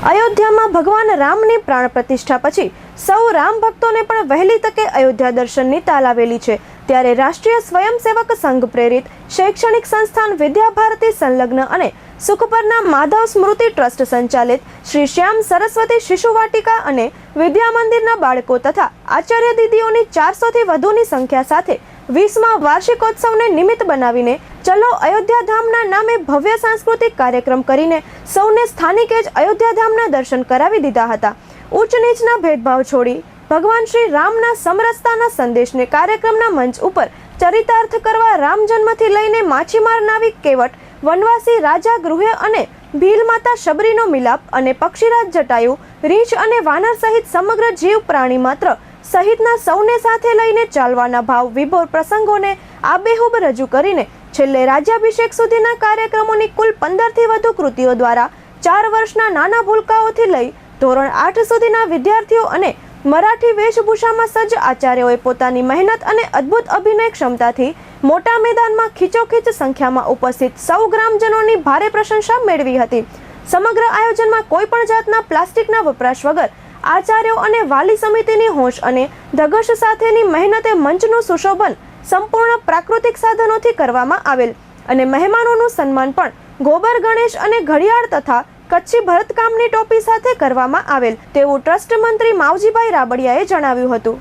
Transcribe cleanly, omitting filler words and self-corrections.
અયોધ્યામાં ભગવાન રામની પ્રાણ પ્રતિષ્ઠા પછી સૌ રામ ભક્તોને પણ વહેલી તકે અયોધ્યા દર્શનની તાલ આવેલી છે। ત્યારે રાષ્ટ્રીય સ્વયંસેવક સંઘ પ્રેરિત શૈક્ષણિક સંસ્થાન વિદ્યાભારતી સંલગ્ન અને સુખપરના માધવ સ્મૃતિ ટ્રસ્ટ સંચાલિત શ્રી શ્યામ સરસ્વતી શિશુ વાટિકા અને વિદ્યા મંદિરના બાળકો તથા આચાર્ય દીદીઓની 400થી વધુની સંખ્યા સાથે 20મા વાર્ષિકોત્સવને નિમિત્ત બનાવીને ચલો અયોધ્યા ધામના નામે ભવ્ય સાંસ્કૃતિક કાર્યક્રમ કરીને સૌને સ્થાનિકે જ અયોધ્યા ધામના દર્શન કરાવી દીધા હતા। ઉચ્ચ નીચના ભેદભાવ છોડી ભગવાન શ્રી રામના સમરસતાના સંદેશને કાર્યક્રમના મંચ ઉપર ચરિતાર્થ કરવા રામ જન્મથી લઈને માછીમાર નાવિક કેવટ વનવાસી રાજા ગૃહે અને ભીલ માતા શબરીનો મિલાપ અને પક્ષીરાજ જટાયુ રીંછ અને વાનર સહિત સમગ્ર જીવ પ્રાણી માત્ર સહિતના સૌને સાથે લઈને ચાલવાના ભાવ વિભોર પ્રસંગોને આબેહૂબ રજૂ કરીને છેલ્લે રાજ્યાભિષેક સુધીના કાર્યક્રમોની કુલ 15થી વધુ કૃતિઓ દ્વારા 4 વર્ષના નાના ભૂલકાઓથી લઈ ધોરણ 8 સુધીના વિદ્યાર્થીઓ અને મરાઠી વેશભૂષામાં સજ્જ આચાર્યોએ પોતાની મહેનત અને અદ્ભુત અભિનય ક્ષમતાથી મોટા મેદાનમાં ખીચોખીચ સંખ્યામાં ઉપસ્થિત સૌ ગ્રામજનોની ભારે પ્રશંસા મેળવી હતી। સમગ્ર આયોજનમાં કોઈ પણ જાતના પ્લાસ્ટિકના વપરાશ વગર આચાર્યો અને વાલી સમિતિની હોશ અને ધગશ સાથેની મહેનતે મંચનું સુશોભન સંપૂર્ણ પ્રાકૃતિક સાધનોથી કરવામાં આવેલ અને મહેમાનોનું સન્માન પણ ગોબર ગણેશ અને ઘડિયાળ તથા કચ્છી ભરતકામની ટોપી સાથે કરવામાં આવેલ તેવું ટ્રસ્ટ મંત્રી માવજીભાઈ રાબડિયાએ જણાવ્યું હતું।